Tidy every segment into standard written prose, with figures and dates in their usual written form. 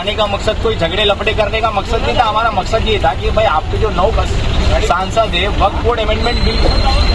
आने का मकसद कोई झगड़े लपड़े करने का मकसद नहीं था। हमारा मकसद ये था कि भाई आपके जो 9 सांसद है वक्फ बोर्ड अमेंडमेंट बिल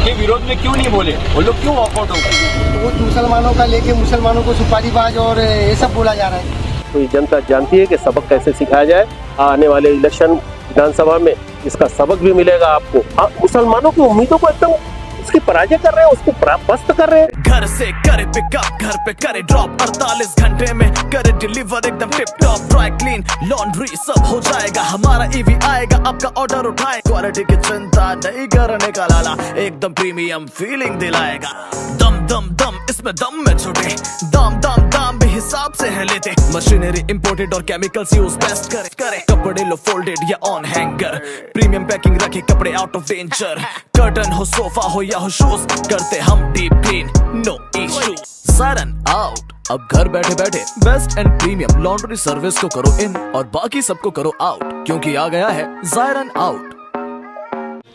के विरोध में क्यों नहीं बोले, वो लोग क्यों वॉकआउट हो गए। वो मुसलमानों का लेके मुसलमानों को सुपारीबाज और ये सब बोला जा रहा है। तो जनता जानती है कि सबक कैसे सिखाया जाए। आने वाले इलेक्शन विधानसभा में इसका सबक भी मिलेगा आपको। मुसलमानों की उम्मीदों को एकदम उसकी पराजय कर रहे हैं, उसको परास्त कर रहे हैं। घर से करे पिकअप, घर पे करे ड्रॉप, 48 घंटे में करे डिलीवर, एकदम tip top, dry clean laundry सब हो जाएगा। हमारा ईवी आएगा, आपका ऑर्डर उठाए, क्वालिटी की चिंता नहीं करने का लाला, एकदम प्रीमियम फीलिंग दिलाएगा। दम दम दम इसमें दम में छुटे, दाम दाम दाम भी हिसाब से है लेते। मशीनरी इंपोर्टेड और केमिकल्स यूज बेस्ट करे कपड़े लो फोल्डेड या ऑन हैंगर, प्रीमियम पैकिंग रखे कपड़े आउट ऑफ डेंजर। कर्टन हो, सोफा हो या हो शूज, करते हम deep clean, no issue. Siren out, अब घर बैठे बैठे best and premium laundry service को करो इन और बाकी सबको करो आउट, क्योंकि आ गया है सायरन आउट।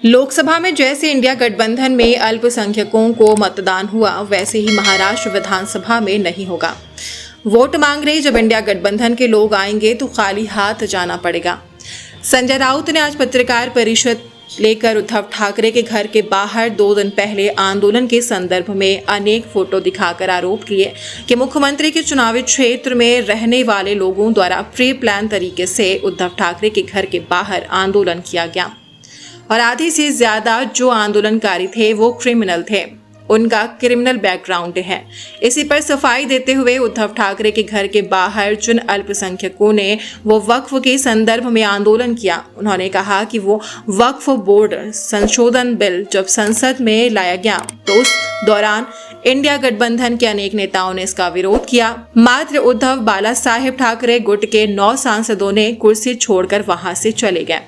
लोकसभा में जैसे इंडिया गठबंधन में अल्पसंख्यकों को मतदान हुआ, वैसे ही महाराष्ट्र विधानसभा में नहीं होगा। वोट मांग रहे जब इंडिया गठबंधन के लोग आएंगे तो खाली हाथ जाना पड़ेगा। संजय राउत ने आज पत्रकार परिषद लेकर उद्धव ठाकरे के घर के बाहर 2 दिन पहले आंदोलन के संदर्भ में अनेक फोटो दिखाकर आरोप किए कि मुख्यमंत्री के चुनावी क्षेत्र में रहने वाले लोगों द्वारा प्री प्लान तरीके से उद्धव ठाकरे के घर के बाहर आंदोलन किया गया और आधे से ज्यादा जो आंदोलनकारी थे वो क्रिमिनल थे, उनका क्रिमिनल बैकग्राउंड है। इसी पर सफाई देते हुए उद्धव ठाकरे के घर के बाहर जिन अल्पसंख्यकों ने वो वक्फ के संदर्भ में आंदोलन किया, उन्होंने कहा कि वो वक्फ बोर्ड संशोधन बिल जब संसद में लाया गया तो उस दौरान इंडिया गठबंधन के अनेक नेताओं ने इसका विरोध किया। मात्र उद्धव बाला साहेब ठाकरे गुट के 9 सांसदों ने कुर्सी छोड़कर वहां से चले गए।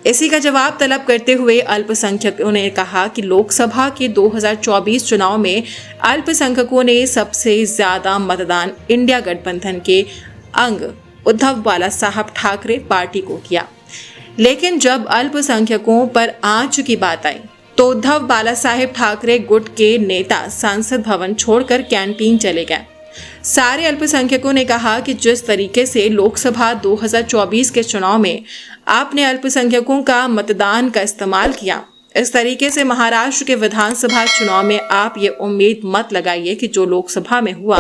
इसी का जवाब तलब करते हुए अल्पसंख्यकों ने कहा कि लोकसभा के 2024 चुनाव में अल्पसंख्यकों ने सबसे ज्यादा मतदान इंडिया गठबंधन के अंग उद्धव बाला साहब ठाकरे पार्टी को किया, लेकिन जब अल्पसंख्यकों पर आंच की बात आई तो उद्धव बाला साहेब ठाकरे गुट के नेता संसद भवन छोड़कर कैंटीन चले गए। सारे अल्पसंख्यकों ने कहा कि जिस तरीके से लोकसभा 2024 के चुनाव में आपने अल्पसंख्यकों का मतदान का इस्तेमाल किया, इस तरीके से महाराष्ट्र के विधानसभा चुनाव में आप ये उम्मीद मत लगाइए कि जो लोकसभा में हुआ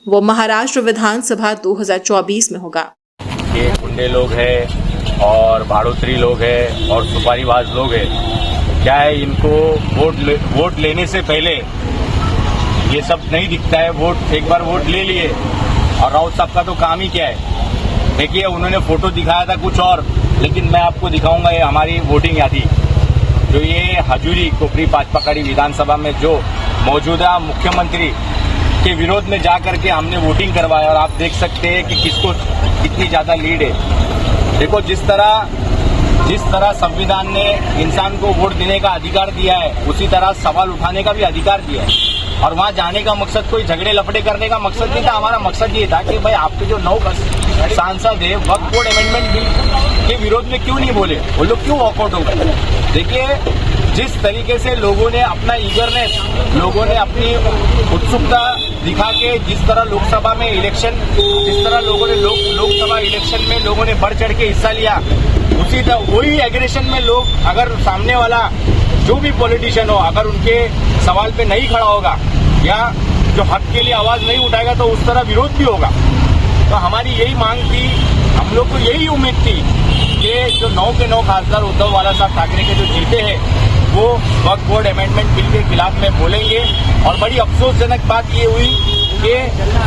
वो महाराष्ट्र विधानसभा 2024 में होगा। ये गुंडे लोग हैं और भाड़ोत्री लोग हैं और सुपारीबाज लोग हैं। क्या है, इनको वोट लेने से पहले ये सब नहीं दिखता है। वोट एक बार वोट ले लिए और राउत साहब का तो काम ही क्या है। देखिए, उन्होंने फोटो दिखाया था कुछ और, लेकिन मैं आपको दिखाऊंगा ये हमारी वोटिंग यादी, जो ये हजूरी कोपरी पाचपकड़ी विधानसभा में जो मौजूदा मुख्यमंत्री के विरोध में जा करके हमने वोटिंग करवाया और आप देख सकते हैं कि किसको कितनी ज्यादा लीड है। देखो, जिस तरह संविधान ने इंसान को वोट देने का अधिकार दिया है, उसी तरह सवाल उठाने का भी अधिकार दिया है। और वहां जाने का मकसद कोई झगड़े लपड़े करने का मकसद नहीं था। हमारा मकसद ये था कि भाई आपके जो 9 सांसद है वक्फ बोर्ड अमेंडमेंट बिल के विरोध में क्यों नहीं बोले, वो लोग क्यों वॉकआउट हो गए। देखिए, जिस तरीके से लोगों ने अपना ईगरनेस, लोगों ने अपनी उत्सुकता दिखा के जिस तरह लोकसभा में इलेक्शन, जिस तरह लोगों ने लोकसभा इलेक्शन में लोगों ने बढ़ चढ़ के हिस्सा लिया, उसी तरह वही एग्रेशन में लोग, अगर सामने वाला जो भी पॉलिटिशियन हो, अगर उनके सवाल पे नहीं खड़ा होगा या जो हक के लिए आवाज नहीं उठाएगा तो उस तरह विरोध भी होगा। तो हमारी यही मांग थी, हम लोग को यही उम्मीद थी कि जो 9 के 9 खासदार उद्धव बाला साहब ठाकरे के जो जीते हैं वो वक्फ बोर्ड अमेंडमेंट बिल के खिलाफ में बोलेंगे। और बड़ी अफसोसजनक बात ये हुई कि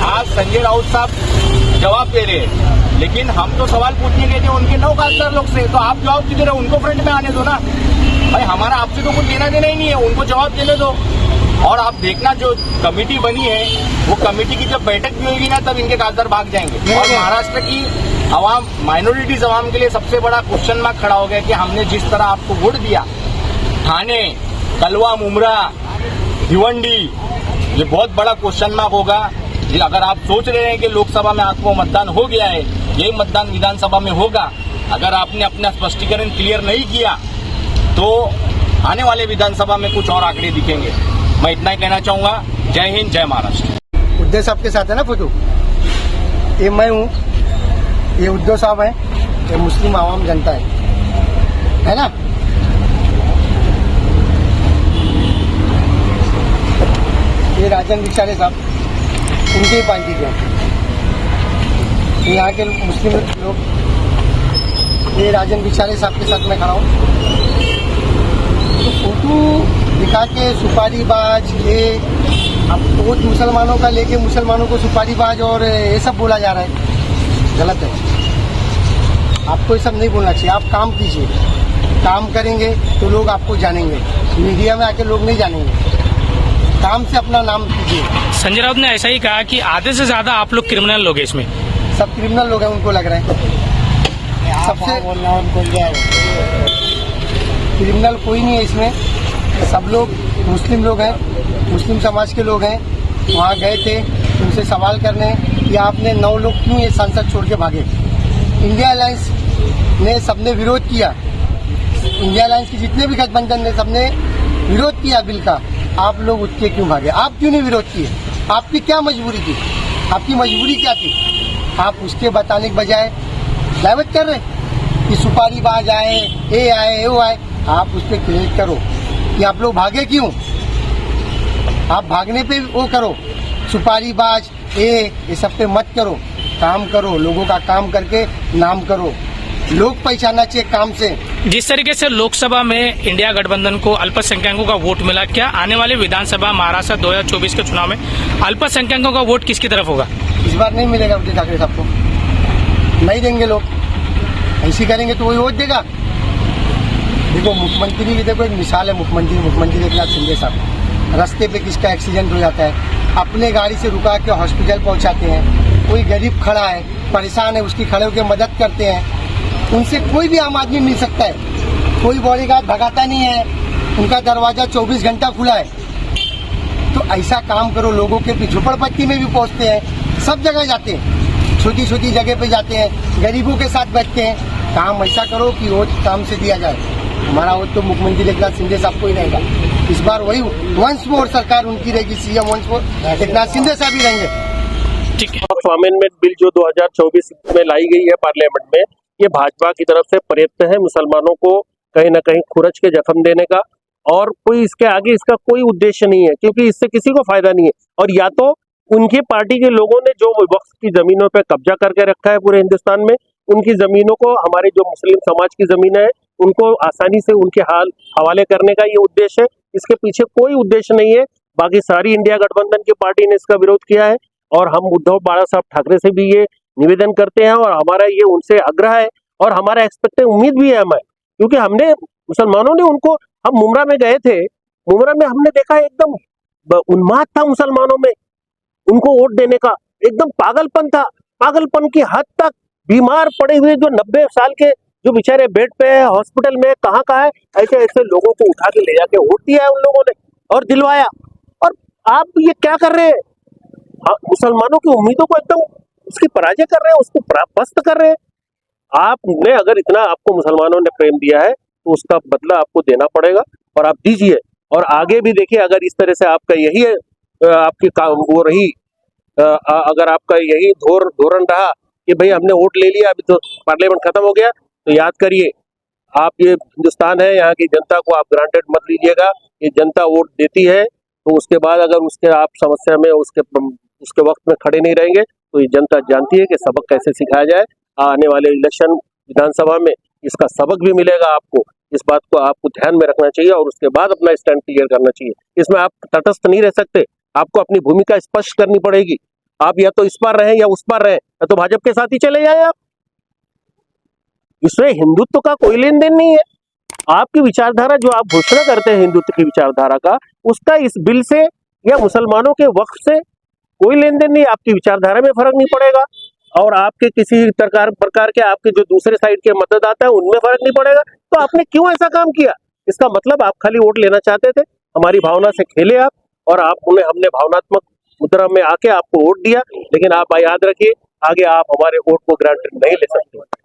आज संजय राउत साहब जवाब दे रहे हैं, लेकिन हम तो सवाल पूछने गए थे उनके 9 खासदार लोग से, तो आप जवाब दे रहे, उनको फ्रंट में आने दो ना भाई। हमारा आपसे तो कुछ देना देना ही नहीं है, उनको जवाब देने दो। और आप देखना, जो कमेटी बनी है वो कमेटी की जब बैठक भी होगी ना, तब इनके खासदार भाग जाएंगे। और महाराष्ट्र की आवाम, माइनॉरिटीज आवाम के लिए सबसे बड़ा क्वेश्चन मार्क खड़ा हो गया कि हमने जिस तरह आपको वोट दिया, ठाणे, कलवा, मुमरा, भिवंडी, ये बहुत बड़ा क्वेश्चन मार्क होगा। अगर आप सोच रहे हैं कि लोकसभा में आपको मतदान हो गया है, यही मतदान विधानसभा में होगा, अगर आपने अपना स्पष्टीकरण क्लियर नहीं किया तो आने वाले विधानसभा में कुछ और आंकड़े दिखेंगे। मैं इतना ही कहना चाहूंगा। जय हिंद, जय महाराष्ट्र। उद्धव साहब के साथ है ना फोटो, ये मैं हूँ, ये उद्धव साहब है, ये मुस्लिम आवाम जनता है ना। ये राजन बिचारे साहब, उनके ही पार्टी के हैं। यहाँ के मुस्लिम लोग, ये राजन बिचारे साहब के साथ मैं खड़ा हूँ। तो फोटो दिखा के सुपारीबाज, ये अब वोट मुसलमानों का लेके मुसलमानों को सुपारीबाज और ये सब बोला जा रहा है, गलत है। आपको ये सब नहीं बोलना चाहिए। आप काम कीजिए, काम करेंगे तो लोग आपको जानेंगे। मीडिया में आके लोग नहीं जानेंगे। काम से अपना नाम कीजिए। संजय राउत ने ऐसा ही कहा कि आधे से ज्यादा आप लोग क्रिमिनल लोग हैं इसमें। सब क्रिमिनल लोग हैं, उनको लग रहा है। सबसे क्रिमिनल कोई नहीं है इसमें, सब लोग मुस्लिम लोग हैं, मुस्लिम समाज के लोग हैं। वहाँ गए थे उनसे सवाल करने कि आपने 9 लोग क्यों ये सांसद छोड़ के भागे। इंडिया अलायंस ने सबने विरोध किया, इंडिया अलायंस की जितने भी गठबंधन ने सबने विरोध किया बिल का। आप लोग उठ के क्यों भागे? आप क्यों नहीं विरोध किए? आपकी क्या मजबूरी थी? आपकी मजबूरी क्या थी? आप उसके बताने के बजाय दावत कर रहे कि सुपारीबाज आए, ये आए, वो आए। आप उस पर क्रिएट करो कि आप लोग भागे क्यों। आप भागने पे वो करो, सुपारीबाज ये सब पे मत करो। काम करो, लोगों का काम करके नाम करो। लोग पहचानना चाहिए काम से। जिस तरीके से लोकसभा में इंडिया गठबंधन को अल्पसंख्यकों का वोट मिला, क्या आने वाले विधानसभा महाराष्ट्र 2024 के चुनाव में अल्पसंख्यकों का वोट किसकी तरफ होगा? इस बार नहीं मिलेगा उद्धव ठाकरे साहब को, नहीं देंगे लोग। ऐसी करेंगे तो वही वोट देगा। देखो मुख्यमंत्री की, देखो एक मिसाल है मुख्यमंत्री एकनाथ शिंदे साहब। रास्ते पे किसका एक्सीडेंट हो जाता है, अपने गाड़ी से रुका के हॉस्पिटल पहुंचाते हैं। कोई गरीब खड़ा है, परेशान है, उसकी खड़े होकर मदद करते हैं। उनसे कोई भी आम आदमी मिल सकता है, कोई बॉडीगार्ड भगाता नहीं है, उनका दरवाजा 24 घंटा खुला है। तो ऐसा काम करो। लोगों के झोपड़पट्टी में भी पहुंचते हैं, सब जगह जाते हैं, छोटी छोटी जगह पे जाते हैं, गरीबों के साथ बैठते हैं। काम ऐसा करो कि वोट काम से दिया जाए। हमारा वोट तो मुख्यमंत्री एकनाथ शिंदे साहब को ही रहेगा। इस बार वही वंस मोर सरकार उनकी रहेगी, CM once more Eknath Shinde साहब ही रहेंगे। ठीक है। अमेंडमेंट बिल जो 2024 में लाई गई है पार्लियामेंट में, ये भाजपा की तरफ से प्रयत्न है मुसलमानों को कहीं ना कहीं खुरच के जख्म देने का, और कोई इसके आगे इसका कोई उद्देश्य नहीं है, क्योंकि इससे किसी को फायदा नहीं है। और या तो उनकी पार्टी के लोगों ने जो वक्फ की जमीनों पे कब्जा करके रखा है पूरे हिंदुस्तान में, उनकी जमीनों को हमारे जो मुस्लिम समाज की जमीनें हैं उनको आसानी से उनके हवाले करने का ये उद्देश्य है। इसके पीछे कोई उद्देश्य नहीं है। बाकी सारी इंडिया गठबंधन की पार्टी ने इसका विरोध किया है, और हम उद्धव बाला साहब ठाकरे से भी ये निवेदन करते हैं, और हमारा ये उनसे आग्रह है, और हमारा एक्सपेक्ट उम्मीद भी है हमें, क्योंकि हमने मुसलमानों ने उनको, हम मुमरा में गए थे, मुमरा में हमने देखा एकदम उन्माद था मुसलमानों में उनको वोट देने का, एकदम पागलपन था। पागलपन की हद तक बीमार पड़े हुए जो 90 साल के जो बेचारे बेड पे है, हॉस्पिटल में, कहाँ है, ऐसे ऐसे लोगों को उठा के ले जाके वोट दिया है उन लोगों ने और दिलवाया। और आप ये क्या कर रहे हैं? मुसलमानों की उम्मीदों को एकदम उसकी पराजय कर रहे हैं, उसको पस्त कर रहे हैं। आपने अगर इतना आपको मुसलमानों ने प्रेम दिया है तो उसका बदला आपको देना पड़ेगा, और आप दीजिए। और आगे भी देखिए, अगर इस तरह से आपका यही आपकी वो रही, अगर आपका यही धोरण रहा कि भाई हमने वोट ले लिया, अभी तो पार्लियामेंट खत्म हो गया, तो याद करिए, आप ये हिंदुस्तान है, यहाँ की जनता को आप ग्रांटेड मत लीजिएगा। ये जनता वोट देती है, तो उसके बाद अगर उसके आप समस्या में उसके वक्त में खड़े नहीं रहेंगे, तो ये जनता जानती है कि सबक कैसे सिखाया जाए। आने वाले इलेक्शन विधानसभा में इसका सबक भी मिलेगा आपको। इस बात को आपको ध्यान में रखना चाहिए, और उसके बाद अपना स्टैंड क्लियर करना चाहिए। इसमें आप तटस्थ नहीं रह सकते, आपको अपनी भूमिका स्पष्ट करनी पड़ेगी। आप या तो इस पार रहें या उस पार रहें, या तो भाजपा के साथ ही चले जाए आप। इसमें हिंदुत्व का कोई लेन देन नहीं है। आपकी विचारधारा जो आप घोषणा करते हैं हिंदुत्व की विचारधारा का, उसका इस बिल से या मुसलमानों के वक्फ से कोई लेन देन नहीं। आपकी विचारधारा में फर्क नहीं पड़ेगा, और आपके किसी प्रकार के आपके जो दूसरे साइड के मतदाता है उनमें फर्क नहीं पड़ेगा। तो आपने क्यों ऐसा काम किया? इसका मतलब आप खाली वोट लेना चाहते थे। हमारी भावना से खेले आप, और हमने भावनात्मक मुद्रा में आके आपको वोट दिया। लेकिन आप याद रखिए, आगे आप हमारे वोट को ग्रांटेड नहीं ले सकते।